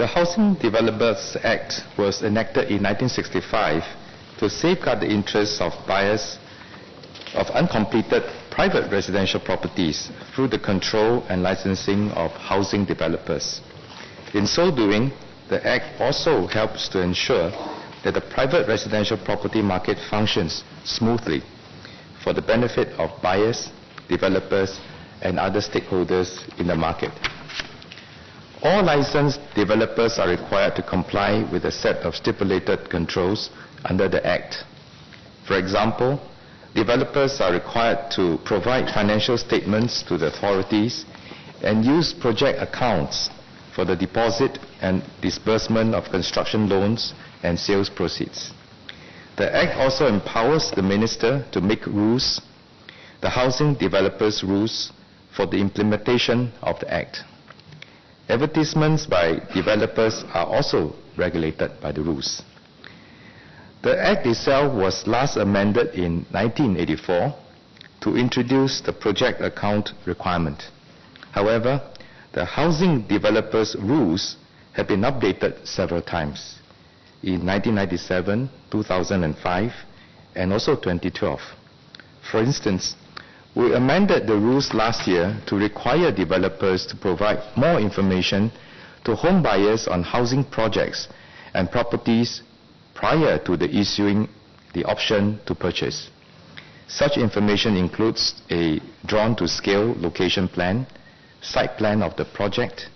The Housing Developers Act was enacted in 1965 to safeguard the interests of buyers of uncompleted private residential properties through the control and licensing of housing developers. In so doing, the Act also helps to ensure that the private residential property market functions smoothly for the benefit of buyers, developers, and other stakeholders in the market. All licensed developers are required to comply with a set of stipulated controls under the Act. For example, developers are required to provide financial statements to the authorities and use project accounts for the deposit and disbursement of construction loans and sales proceeds. The Act also empowers the Minister to make rules, the housing developers' rules, for the implementation of the Act. Advertisements by developers are also regulated by the rules. The Act itself was last amended in 1984 to introduce the project account requirement. However, the housing developers' rules have been updated several times, in 1997, 2005, and also 2012. For instance, we amended the rules last year to require developers to provide more information to home buyers on housing projects and properties prior to the issuing the option to purchase. Such information includes a drawn-to-scale location plan, site plan of the project,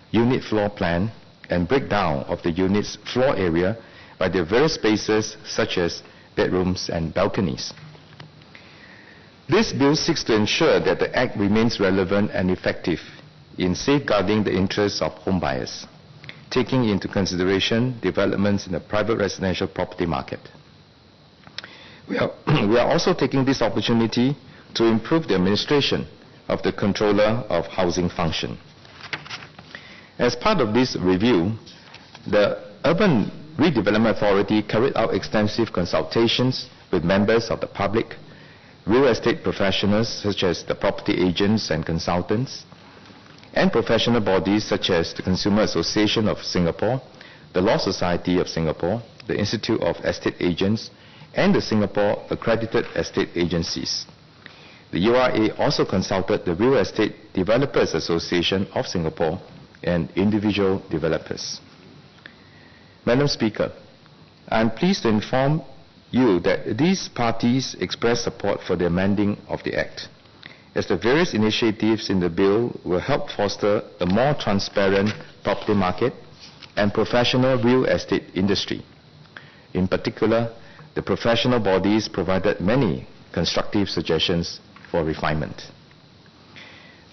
unit floor plan, and breakdown of the unit's floor area by their various spaces such as bedrooms and balconies. This bill seeks to ensure that the Act remains relevant and effective in safeguarding the interests of home buyers, taking into consideration developments in the private residential property market. We are also taking this opportunity to improve the administration of the Controller of Housing function. As part of this review, the Urban Redevelopment Authority carried out extensive consultations with members of the public, real estate professionals such as the property agents and consultants, and professional bodies such as the Consumer Association of Singapore, the Law Society of Singapore, the Institute of Estate Agents, and the Singapore Accredited Estate Agencies. The URA also consulted the Real Estate Developers Association of Singapore and individual developers. Madam Speaker, I am pleased to inform you that these parties express support for the amending of the Act, as the various initiatives in the bill will help foster a more transparent property market and professional real estate industry. In particular, the professional bodies provided many constructive suggestions for refinement.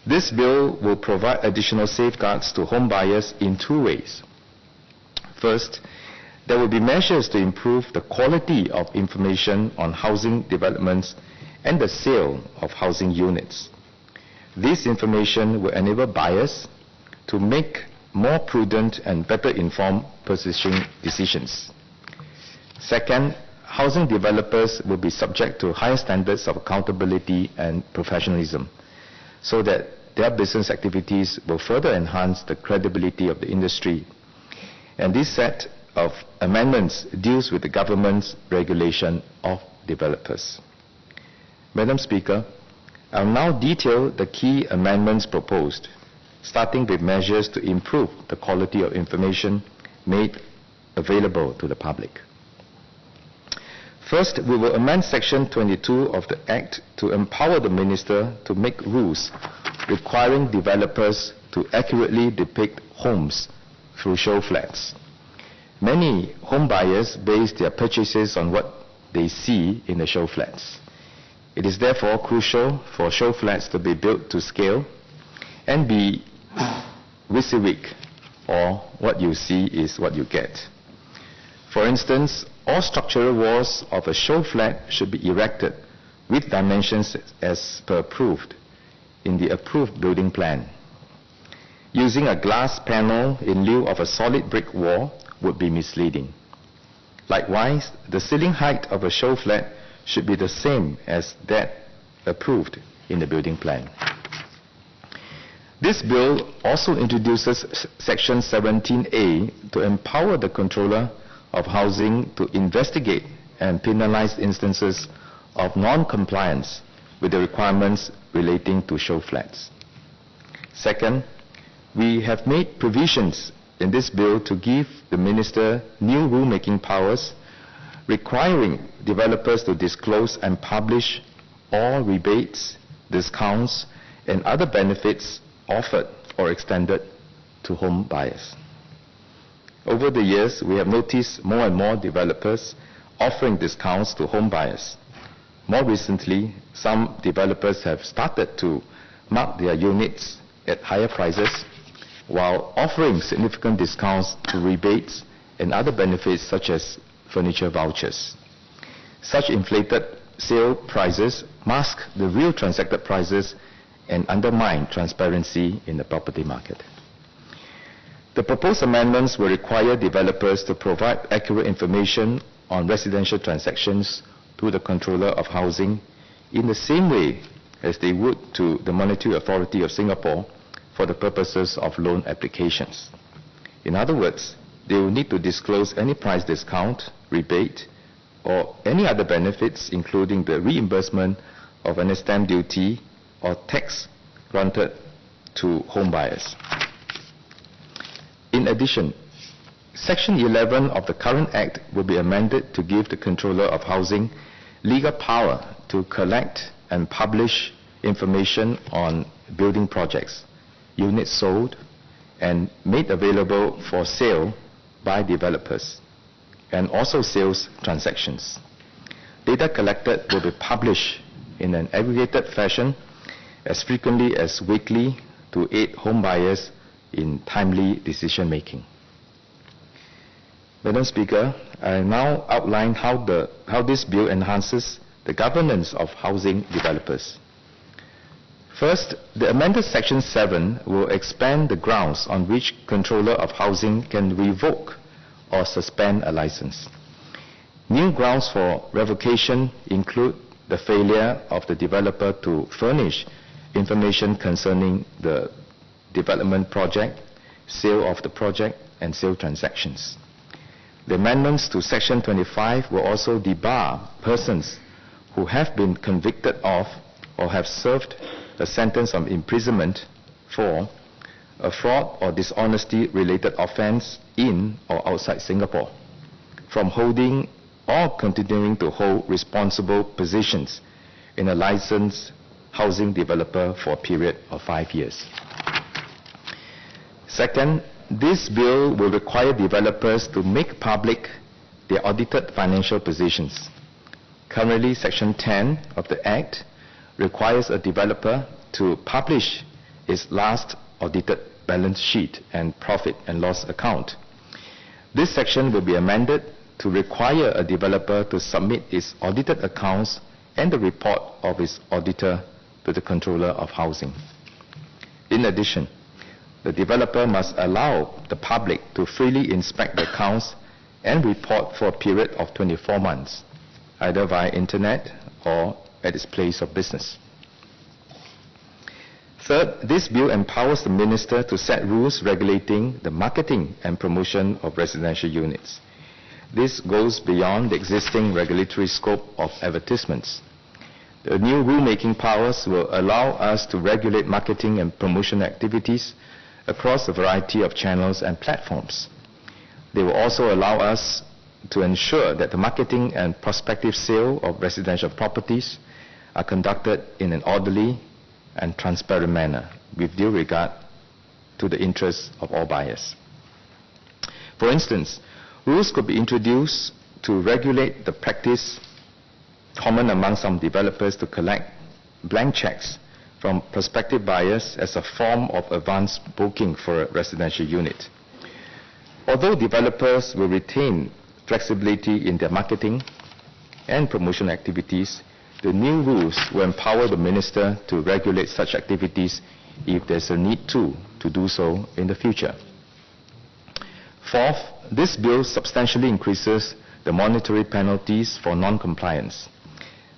This bill will provide additional safeguards to home buyers in two ways. First, there will be measures to improve the quality of information on housing developments and the sale of housing units. This information will enable buyers to make more prudent and better informed purchasing decisions. Second, housing developers will be subject to higher standards of accountability and professionalism, so that their business activities will further enhance the credibility of the industry. And this set of amendments deals with the government's regulation of developers. Madam Speaker, I will now detail the key amendments proposed, starting with measures to improve the quality of information made available to the public. First, we will amend Section 22 of the Act to empower the Minister to make rules requiring developers to accurately depict homes through show flats. Many home buyers base their purchases on what they see in the show flats. It is therefore crucial for show flats to be built to scale and be WYSIWYG, or what you see is what you get. For instance, all structural walls of a show flat should be erected with dimensions as per approved in the approved building plan. Using a glass panel in lieu of a solid brick wall would be misleading. Likewise, the ceiling height of a show flat should be the same as that approved in the building plan. This bill also introduces Section 17A to empower the Controller of Housing to investigate and penalize instances of non-compliance with the requirements relating to show flats. Second, we have made provisions in this bill to give the Minister new rulemaking powers requiring developers to disclose and publish all rebates, discounts, and other benefits offered or extended to home buyers. Over the years, we have noticed more and more developers offering discounts to home buyers. More recently, some developers have started to mark their units at higher prices while offering significant discounts to rebates and other benefits such as furniture vouchers. Such inflated sale prices mask the real transacted prices and undermine transparency in the property market. The proposed amendments will require developers to provide accurate information on residential transactions to the Controller of Housing in the same way as they would to the Monetary Authority of Singapore for the purposes of loan applications. In other words, they will need to disclose any price discount, rebate, or any other benefits, including the reimbursement of an stamp duty or tax granted to home buyers. In addition, Section 11 of the current Act will be amended to give the Controller of Housing legal power to collect and publish information on building projects, units sold, and made available for sale by developers, and also sales transactions. Data collected will be published in an aggregated fashion as frequently as weekly to aid home buyers in timely decision-making. Madam Speaker, I now outline how this bill enhances the governance of housing developers. First, the amended Section 7 will expand the grounds on which Controller of Housing can revoke or suspend a license. New grounds for revocation include the failure of the developer to furnish information concerning the development project, sale of the project, and sale transactions. The amendments to Section 25 will also debar persons who have been convicted of or have served a sentence of imprisonment for a fraud or dishonesty-related offense in or outside Singapore from holding or continuing to hold responsible positions in a licensed housing developer for a period of 5 years. Second, this bill will require developers to make public their audited financial positions. Currently, Section 10 of the Act requires a developer to publish its last audited balance sheet and profit and loss account. This section will be amended to require a developer to submit its audited accounts and the report of its auditor to the Controller of Housing. In addition, the developer must allow the public to freely inspect the accounts and report for a period of 24 months, either via internet or at its place of business. Third, this bill empowers the Minister to set rules regulating the marketing and promotion of residential units. This goes beyond the existing regulatory scope of advertisements. The new rulemaking powers will allow us to regulate marketing and promotion activities across a variety of channels and platforms. They will also allow us to ensure that the marketing and prospective sale of residential properties are conducted in an orderly and transparent manner with due regard to the interests of all buyers. For instance, rules could be introduced to regulate the practice common among some developers to collect blank checks from prospective buyers as a form of advance booking for a residential unit. Although developers will retain flexibility in their marketing and promotion activities, the new rules will empower the Minister to regulate such activities if there's a need to do so in the future. Fourth, this bill substantially increases the monetary penalties for non-compliance.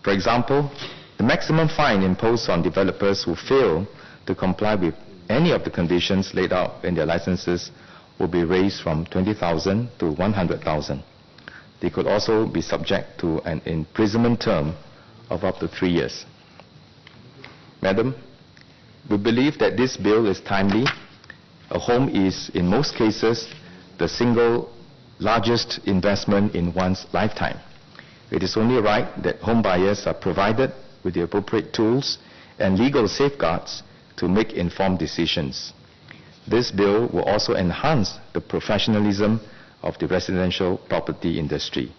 For example, the maximum fine imposed on developers who fail to comply with any of the conditions laid out in their licenses will be raised from 20,000 to 100,000. They could also be subject to an imprisonment term of up to 3 years. Madam, we believe that this bill is timely. A home is, in most cases, the single largest investment in one's lifetime. It is only right that home buyers are provided with the appropriate tools and legal safeguards to make informed decisions. This bill will also enhance the professionalism of the residential property industry.